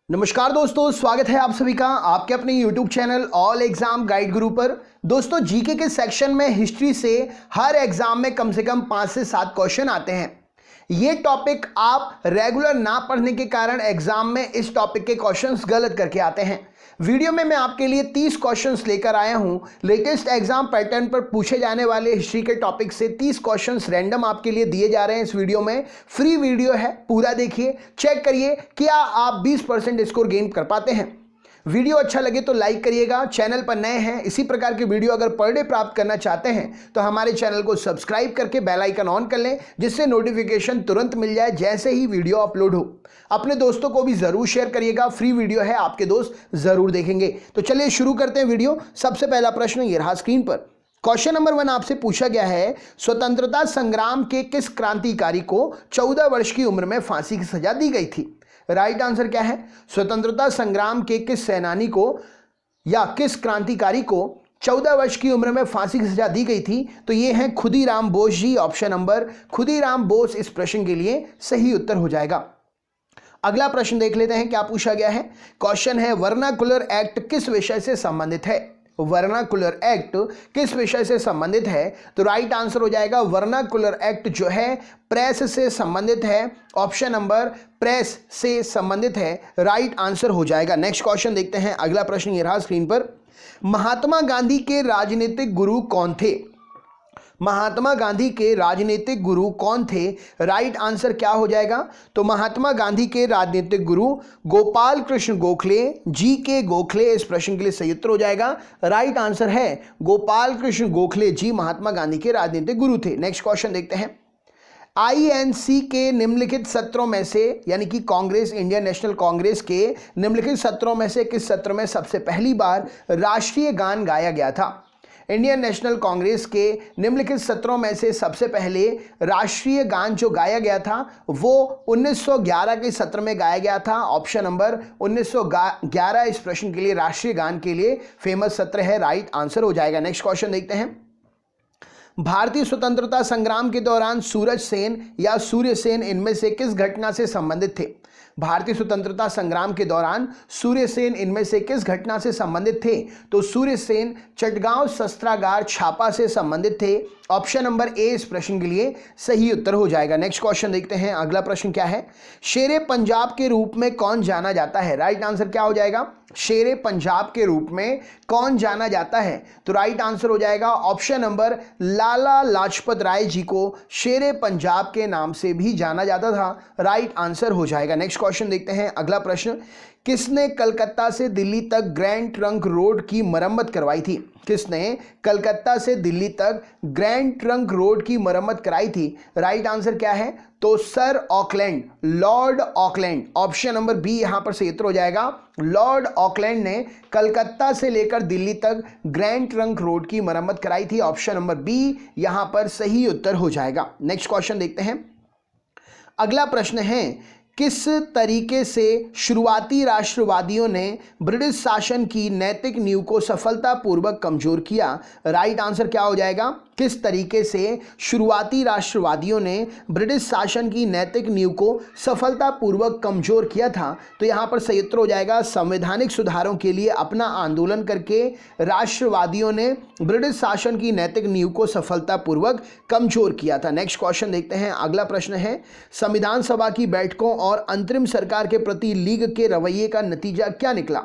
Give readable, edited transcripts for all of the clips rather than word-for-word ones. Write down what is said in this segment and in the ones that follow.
नमस्कार दोस्तों, स्वागत है आप सभी का आपके अपने YouTube channel all exam guide गुरु पर। दोस्तों, जीके के सेक्शन में हिस्ट्री से हर एग्जाम में कम से कम 5 से 7 क्वेश्चन आते हैं। ये टॉपिक आप रेगुलर ना पढ़ने के कारण एग्जाम में इस टॉपिक के क्वेश्चंस गलत करके आते हैं। वीडियो में मैं आपके लिए 30 क्वेश्चंस लेकर आया हूं। लेटेस्ट एग्जाम पैटर्न पर पूछे जाने वाले हिस्ट्री के टॉपिक से 30 क्वेश्चंस रैंडम आपके लिए दिए जा रहे हैं। इस वीडियो में फ्री वीडियो है, पूरा देखिए, चेक करिए क्या आप 20% स्कोर गेन कर पाते हैं। वीडियो अच्छा लगे तो लाइक करिएगा। चैनल पर नए हैं, इसी प्रकार की वीडियो अगर पर डे प्राप्त करना चाहते हैं तो हमारे चैनल को सब्सक्राइब करके बेल आइकन ऑन कर लें, जिससे नोटिफिकेशन तुरंत मिल जाए जैसे ही वीडियो अपलोड हो। अपने दोस्तों को भी जरूर शेयर करिएगा, फ्री वीडियो है, आपके दोस्त जरूर देखेंगे। तो चलिए शुरू करते हैं वीडियो। सबसे पहला प्रश्न ये रहा स्क्रीन पर। क्वेश्चन नंबर 1 आपसे पूछा गया है, स्वतंत्रता संग्राम के किस क्रांतिकारी को 14 वर्ष की उम्र में फांसी की सजा दी गई थी? राइट आंसर क्या है? स्वतंत्रता संग्राम के किस सेनानी को या किस क्रांतिकारी को 14 वर्ष की उम्र में फांसी की सजा दी गई थी? तो ये है खुदीराम बोस जी। ऑप्शन नंबर खुदीराम बोस इस प्रश्न के लिए सही उत्तर हो जाएगा। अगला प्रश्न देख लेते हैं क्या पूछा गया है। क्वेश्चन है, वर्नाकुलर एक्ट किस विषय से संबंधित है? वर्नाकुलर एक्ट किस विषय से संबंधित है? तो राइट आंसर हो जाएगा वर्नाकुलर एक्ट जो है प्रेस से संबंधित है। ऑप्शन नंबर प्रेस से संबंधित है, राइट आंसर हो जाएगा। नेक्स्ट क्वेश्चन देखते हैं। अगला प्रश्न ये रहा स्क्रीन पर। महात्मा गांधी के राजनीतिक गुरु कौन थे? महात्मा गांधी के राजनीतिक गुरु कौन थे? राइट आंसर क्या हो जाएगा? तो महात्मा गांधी के राजनीतिक गुरु गोपाल कृष्ण गोखले, जी के गोखले इस प्रश्न के लिए सही उत्तर हो जाएगा। राइट आंसर है गोपाल कृष्ण गोखले जी महात्मा गांधी के राजनीतिक गुरु थे। नेक्स्ट क्वेश्चन देखते हैं। आईएनसी के निम्नलिखित सत्रों में से, यानी कि कांग्रेस, इंडियन नेशनल कांग्रेस के निम्नलिखित सत्रों में से किस सत्र में सबसे पहली बार राष्ट्रीय गान गाया गया था? इंडियन नेशनल कांग्रेस के निम्नलिखित सत्रों में से सबसे पहले राष्ट्रीय गान जो गाया गया था वो 1911 के सत्र में गाया गया था। ऑप्शन नंबर 1911 इस प्रश्न के लिए राष्ट्रीय गान के लिए फेमस सत्र है, राइट आंसर हो जाएगा। नेक्स्ट क्वेश्चन देखते हैं। भारतीय स्वतंत्रता संग्राम के दौरान सूरज सेन या सूर्य सेन इनमें से किस घटना से संबंधित थे? भारतीय स्वतंत्रता संग्राम के दौरान सूर्य सेन इनमें से किस घटना से संबंधित थे? तो सूर्य सेन चटगांव शस्त्रागार छापा से संबंधित थे। ऑप्शन नंबर ए इस प्रश्न के लिए सही उत्तर हो जाएगा। नेक्स्ट क्वेश्चन देखते हैं। अगला प्रश्न क्या है? शेरे पंजाब के रूप में कौन जाना जाता है? राइट आंसर क्या हो जाएगा? शेरे पंजाब के रूप में कौन जाना जाता है? तो राइट आंसर हो जाएगा ऑप्शन नंबर लाला लाजपत राय जी को शेरे पंजाब के नाम से भी जाना जाता था, राइट आंसर हो जाएगा। नेक्स्ट क्वेश्चन देखते हैं। अगला प्रश्न, किसने कलकत्ता से दिल्ली तक ग्रैंड ट्रंक रोड की मरम्मत करवाई थी? किसने कलकत्ता से दिल्ली तक ग्रैंड ट्रंक रोड की मरम्मत कराई थी? राइट आंसर क्या है? तो sir Auckland, Lord Auckland. Option number B यहां पर सही उत्तर हो जाएगा। लॉर्ड ऑकलैंड ने कलकत्ता से लेकर दिल्ली तक ग्रैंड ट्रंक रोड की मरम्मत कराई थी। ऑप्शन नंबर बी यहां पर सही उत्तर हो जाएगा। नेक्स्ट क्वेश्चन देखते हैं। अगला प्रश्न है, किस तरीके से शुरुआती राष्ट्रवादियों ने ब्रिटिश शासन की नैतिक नींव को सफलतापूर्वक कमजोर किया? राइट आंसर क्या हो जाएगा? किस तरीके से शुरुआती राष्ट्रवादियों ने ब्रिटिश शासन की नैतिक नींव को सफलतापूर्वक कमजोर किया था? तो यहाँ पर सही उत्तर हो जाएगा संवैधानिक सुधारों के लिए अपना आंदोलन करके राष्ट्रवादियों ने ब्रिटिश शासन की नैतिक नींव को सफलतापूर्वक कमजोर किया था। नेक्स्ट क्वेश्चन देखते हैं। अगला प्रश्न है, संविधान सभा की बैठकों और अंतरिम सरकार के प्रति लीग के रवैये का नतीजा क्या निकला?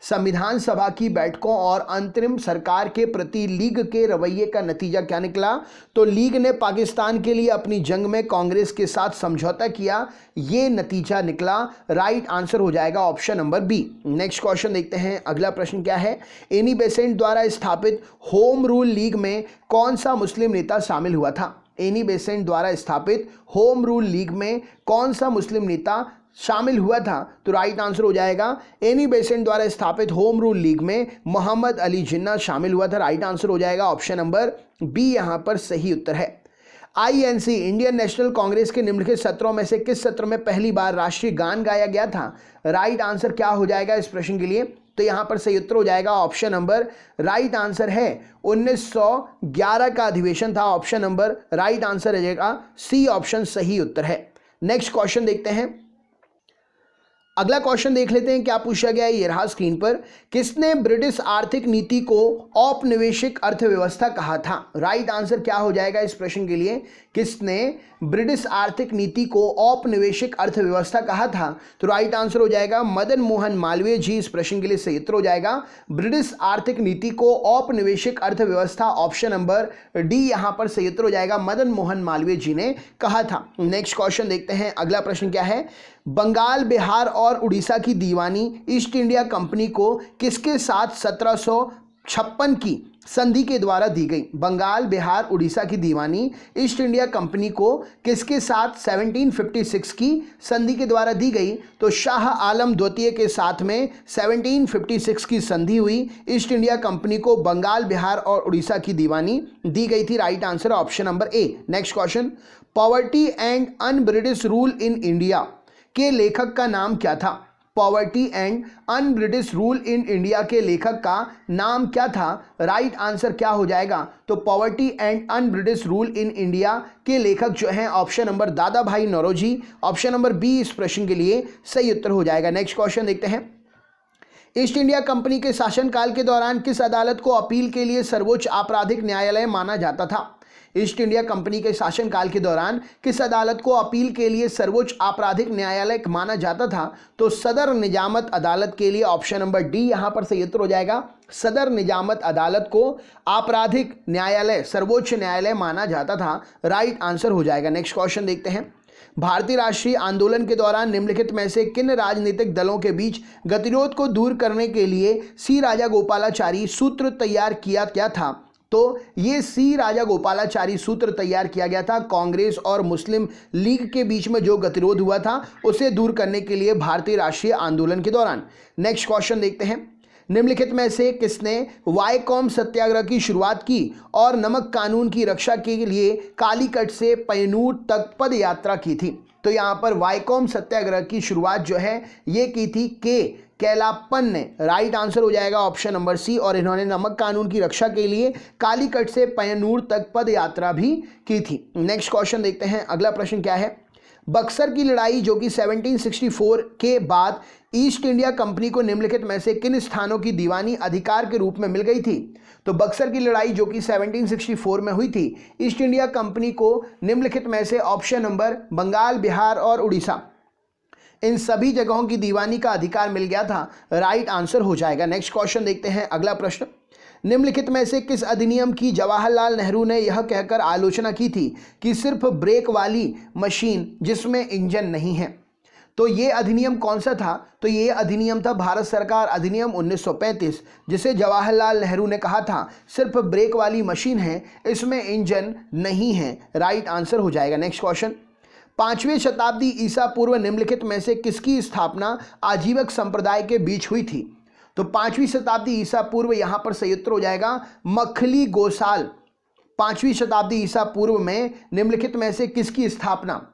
संविधान सभा की बैठकों और अंतरिम सरकार के प्रति लीग के रवैये का नतीजा क्या निकला? तो लीग ने पाकिस्तान के लिए अपनी जंग में कांग्रेस के साथ समझौता किया, ये नतीजा निकला, राइट आंसर हो जाएगा option number B. Next question देखते हैं। अगला प्रश्न क्या है? एनी बेसेंट द्वारा स्थापित होम रूल लीग में कौन सा मुस्लिम नेता शामिल हुआ था? एनी बेसेंट द्वारा स्थापित होम रूल लीग में कौन सा मुस्लिम नेता शामिल हुआ था? तो राइट आंसर हो जाएगा एनी बेसेंट द्वारा स्थापित होम रूल लीग में मोहम्मद अली जिन्ना शामिल हुआ था, राइट आंसर हो जाएगा ऑप्शन नंबर बी यहां पर सही उत्तर है। आईएनसी, इंडियन नेशनल कांग्रेस के निम्नलिखित सत्रों में से किस सत्र में पहली बार राष्ट्रीय गान गाया गया था? राइट आंसर क्या हो जाएगा इस प्रश्न के लिए? तो यहां पर सही उत्तर हो जाएगा ऑप्शन नंबर, राइट आंसर है 1911 का अधिवेशन था। ऑप्शन नंबर राइट आंसर हो जाएगा सी, ऑप्शन सही उत्तर है। नेक्स्ट क्वेश्चन देखते हैं। अगला क्वेश्चन देख लेते हैं क्या पूछा गया है। ये रहा स्क्रीन पर। किसने ब्रिटिश आर्थिक नीति को औपनिवेशिक अर्थव्यवस्था कहा था? राइट आंसर क्या हो जाएगा इस प्रश्न के लिए? किसने ब्रिटिश आर्थिक नीति को औपनिवेशिक अर्थव्यवस्था कहा था? तो राइट आंसर हो जाएगा मदन मोहन मालवीय जी। इस प्रश्न के लिए सही उत्तर हो जाएगा ब्रिटिश आर्थिक नीति को औपनिवेशिक अर्थव्यवस्था, ऑप्शन नंबर डी यहां पर सही उत्तर हो जाएगा, मदन मोहन मालवीय जी ने कहा था। नेक्स्ट क्वेश्चन देखते हैं। अगला प्रश्न क्या है? बंगाल, बिहार और उड़ीसा की दीवानी ईस्ट इंडिया कंपनी को किसके साथ 1756 की संधि के द्वारा दी गई? बंगाल, बिहार, उड़ीसा की दीवानी ईस्ट इंडिया कंपनी को किसके साथ 1756 की संधि के द्वारा दी गई? तो शाह आलम द्वितीय के साथ में 1756 की संधि हुई। ईस्ट इंडिया कंपनी को बंगाल, बिहार और उड़ीसा की दीवानी दी गई थी। Right answer option number A. Next question. Poverty and un British rule in India के लेखक का नाम क्या था? Poverty and un British rule in India के लेखक का नाम क्या था? राइट आंसर क्या हो जाएगा? तो poverty and un British rule in India के लेखक जो हैं ऑप्शन नंबर दादा भाई नौरोजी, ऑप्शन नंबर बी इस प्रश्न के लिए सही उत्तर हो जाएगा। नेक्स्ट क्वेश्चन देखते हैं। ईस्ट इंडिया कंपनी के शासनकाल के दौरान किस अदालत को अपील के लिए सर्वोच्च आपराधिक न्यायालय माना जाता था? ईस्ट इंडिया कंपनी के शासनकाल के दौरान किस अदालत को अपील के लिए सर्वोच्च आपराधिक न्यायालय माना जाता था? तो सदर निजामत अदालत के लिए ऑप्शन नंबर डी यहां पर सही उत्तर हो जाएगा। सदर निजामत अदालत को आपराधिक न्यायालय, सर्वोच्च न्यायालय माना जाता था। राइट आंसर हो जाएगा। नेक्स्ट क्वेश्चन देखते हैं। भारतीय राष्ट्रीय आंदोलन के दौरान निम्नलिखित में से किन राजनीतिक दलों के बीच गतिरोध को दूर करने के लिए सी राजागोपालाचारी सूत्र तैयार किया गया था? तो ये सी राजागोपालाचारी सूत्र तैयार किया गया था कांग्रेस और मुस्लिम लीग के बीच में जो गतिरोध हुआ था उसे दूर करने के लिए भारतीय राष्ट्रीय आंदोलन के दौरान। नेक्स्ट क्वेश्चन देखते हैं। निम्नलिखित में से किसने वायकॉम सत्याग्रह की शुरुआत की और नमक कानून की रक्षा के लिए कालीकट से पयनूर तक पद यात्रा की थी? तो यहाँ पर वायकॉम सत्याग्रह की शुरुआत जो है ये की थी के कैलाप्पन ने। राइट आंसर हो जाएगा ऑप्शन नंबर सी। और इन्होंने नमक कानून की रक्षा के लिए कालीकट से पयनूर तक पद यात्रा भी की थी। नेक्स्ट क्वेश्चन देखते हैं। अगला प्रश्न क्या है? बक्सर की लड़ाई जो कि 1764 के बाद ईस्ट इंडिया कंपनी को निम्नलिखित में से किन स्थानों की दीवानी अधिकार के रूप में मिल गई थी? तो बक्सर की लड़ाई जो कि 1764 में हुई थी, ईस्ट इंडिया कंपनी को निम्नलिखित में से ऑप्शन नंबर बंगाल, बिहार और उड़ीसा, इन सभी जगहों की दीवानी का अधिकार मिल गया था। राइट आंसर हो जाएगा। नेक्स्ट क्वेश्चन देखते हैं। अगला प्रश्न। निम्नलिखित में से किस अधिनियम की जवाहरलाल नेहरू ने यह कहकर आलोचना की थी कि सिर्फ ब्रेक वाली मशीन जिसमें इंजन नहीं है? तो ये अधिनियम कौन सा था? तो ये अधिनियम था भारत सरकार अधिनियम 1935, जिसे जवाहरलाल नेहरू ने कहा था सिर्फ ब्रेक वाली मशीन है, इसमें इंजन नहीं है। राइट आंसर हो जाएगा। Next question. 5वीं शताब्दी ईसा पूर्व निम्नलिखित में से किसकी स्थापना आजीवक संप्रदाय के बीच हुई थी? तो 5वीं शताब्दी ईसा पूर्व यहां पर सही उत्तर हो जाएगा मखली गोसाल। 5वीं शताब्दी ईसा पूर्व में निम्नलिखित में से किसकी स्थापना?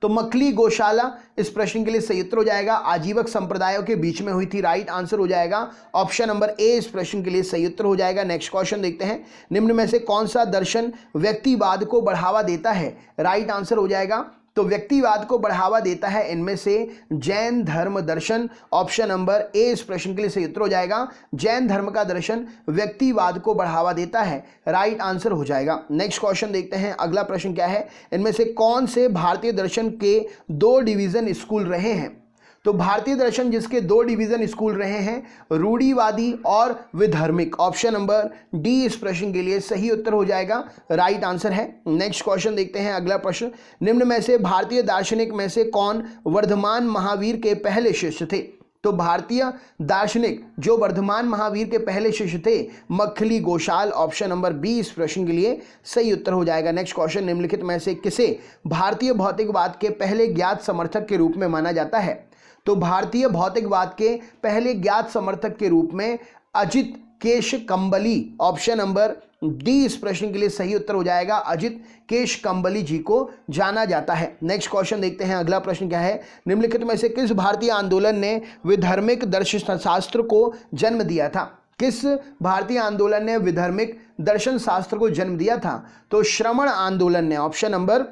तो मखली गौशाला इस प्रश्न के लिए सही उत्तर हो जाएगा आजीवक संप्रदायों के बीच में हुई थी। राइट आंसर हो जाएगा ऑप्शन नंबर ए इस प्रश्न के लिए सही उत्तर हो जाएगा। नेक्स्ट क्वेश्चन देखते हैं। निम्न में से कौन सा दर्शन व्यक्तिवाद को बढ़ावा देता है? राइट आंसर हो जाएगा तो व्यक्तिवाद को बढ़ावा देता है इनमें से जैन धर्म दर्शन, ऑप्शन नंबर ए इस प्रश्न के लिए सही उत्तर हो जाएगा। जैन धर्म का दर्शन व्यक्तिवाद को बढ़ावा देता है। राइट आंसर हो जाएगा। नेक्स्ट क्वेश्चन देखते हैं। अगला प्रश्न क्या है? इनमें से कौन से भारतीय दर्शन के 2 डिवीजन स्कूल रहे हैं? तो भारतीय दर्शन जिसके 2 डिवीजन स्कूल रहे हैं रूढ़िवादी और विधर्मिक, ऑप्शन नंबर डी इस प्रश्न के लिए सही उत्तर हो जाएगा। राइट आंसर है। नेक्स्ट क्वेश्चन देखते हैं। अगला प्रश्न। निम्न में से भारतीय दार्शनिक में से कौन वर्धमान महावीर के पहले शिष्य थे? तो भारतीय दार्शनिक जो वर्धमान महावीर के पहले शिष्य थे Makkhali Gosala, option number B इस प्रश्न के लिए सही उत्तर हो जाएगा। Next question. निम्नलिखित में से किसे भारतीय भौतिकवाद के पहले ज्ञात समर्थक के रूप में माना जाता है? तो भारतीय भौतिकवाद के पहले ज्ञात समर्थक के रूप में अजित केशकम्बली, ऑप्शन नंबर डी इस प्रश्न के लिए सही उत्तर हो जाएगा। अजित केशकम्बली जी को जाना जाता है। नेक्स्ट क्वेश्चन देखते हैं। अगला प्रश्न क्या है? निम्नलिखित में से किस भारतीय आंदोलन ने विधर्मिक दर्शन शास्त्र को जन्म दिया था? किस भारतीय आंदोलन ने विधर्मिक दर्शन शास्त्र को जन्म दिया था? तो श्रमण आंदोलन ने, ऑप्शन नंबर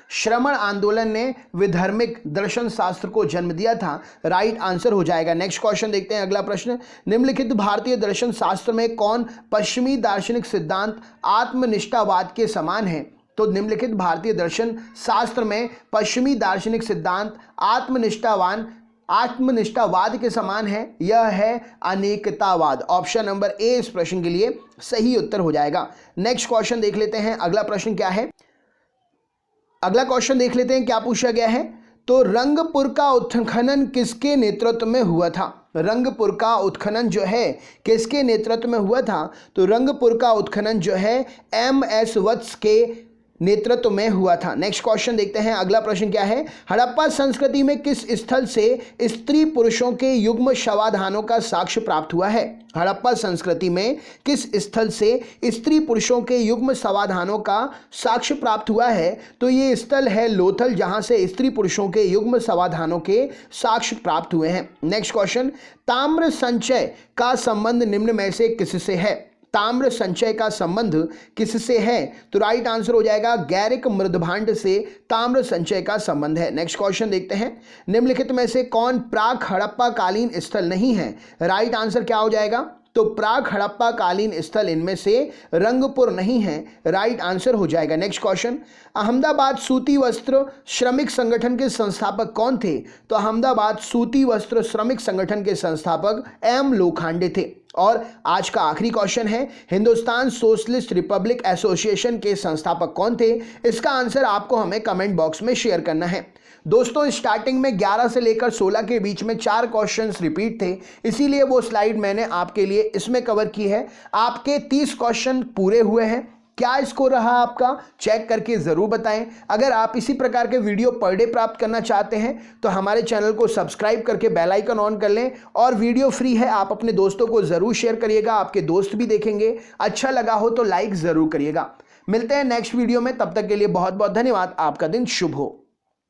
श्रमण आंदोलन ने विधर्मिक दर्शन शास्त्र को जन्म दिया था? राइट आंसर हो जाएगा। नेक्स्ट क्वेश्चन देखते हैं, अगला प्रश्न। निम्नलिखित भारतीय दर्शन शास्त्र में कौन पश्चिमी दार्शनिक सिद्धांत आत्मनिष्ठावाद के समान है? तो निम्नलिखित भारतीय दर्शन शास्त्र में पश्चिमी दार्शनिक सिद्धांत आत्मनिष्ठावाद के समान है, यह है अनेकतावाद। ऑप्शन नंबर ए इस प्रश्न के लिए सही उत्तर हो जाएगा। नेक्स्ट क्वेश्चन देख लेते हैं, अगला प्रश्न क्या है। अगला क्वेश्चन देख लेते हैं क्या पूछा गया है। तो रंगपुर का उत्खनन किसके नेतृत्व में हुआ था? रंगपुर का उत्खनन जो है किसके नेतृत्व में हुआ था? तो रंगपुर का उत्खनन जो है MS वत्स के नेतृत्व में हुआ था। नेक्स्ट क्वेश्चन देखते हैं, अगला प्रश्न क्या है। हड़प्पा संस्कृति में किस स्थल से स्त्री पुरुषों के युग्म शवाधानों का साक्ष्य प्राप्त हुआ है? हड़प्पा संस्कृति में किस स्थल से स्त्री पुरुषों के युग्म शवाधानों का साक्ष्य प्राप्त हुआ है? तो ये स्थल है लोथल, जहां से स्त्री पुरुषों के युग्म शवाधानों के साक्ष्य प्राप्त हुए हैं। नेक्स्ट क्वेश्चन, ताम्र संचय का संबंध निम्न में से किससे है? ताम्र संचय का संबंध किससे है? तो राइट आंसर हो जाएगा गैरिक मृदभांड से ताम्र संचय का संबंध है। नेक्स्ट क्वेश्चन देखते हैं, निम्नलिखित में से कौन प्राक हड़प्पा कालीन स्थल नहीं है? राइट आंसर क्या हो जाएगा? तो प्राक हड़प्पा कालीन स्थल इनमें से रंगपुर नहीं है, राइट आंसर हो जाएगा। नेक्स्ट क्वेश्चन, अहमदाबाद सूती वस्त्र श्रमिक संगठन के संस्थापक कौन थे? तो अहमदाबाद सूती वस्त्र श्रमिक संगठन के संस्थापक M लोखंडे थे। और आज का आखिरी क्वेश्चन है, हिंदुस्तान सोशलिस्ट रिपब्लिक एसोसिएशन के संस्थापक कौन थे? इसका आंसर आपको हमें कमेंट बॉक्स में शेयर करना है। दोस्तों, स्टार्टिंग में 11 से लेकर 16 के बीच में 4 क्वेश्चंस रिपीट थे, इसीलिए वो स्लाइड मैंने आपके लिए इसमें कवर की है। आपके 30 क्वेश्चन पूरे हुए हैं। क्या स्कोर रहा आपका, चेक करके ज़रूर बताएं। अगर आप इसी प्रकार के वीडियो पर डे प्राप्त करना चाहते हैं तो हमारे चैनल को सब्सक्राइब करके बेल आइकन ऑन कर लें। और वीडियो फ्री है, आप अपने दोस्तों को ज़रूर शेयर करिएगा, आपके दोस्त भी देखेंगे। अच्छा लगा हो तो लाइक ज़रूर करिएगा। मिलते हैं नेक्स्ट वीडियो में, तब तक के लिए बहुत बहुत धन्यवाद। आपका दिन शुभ हो।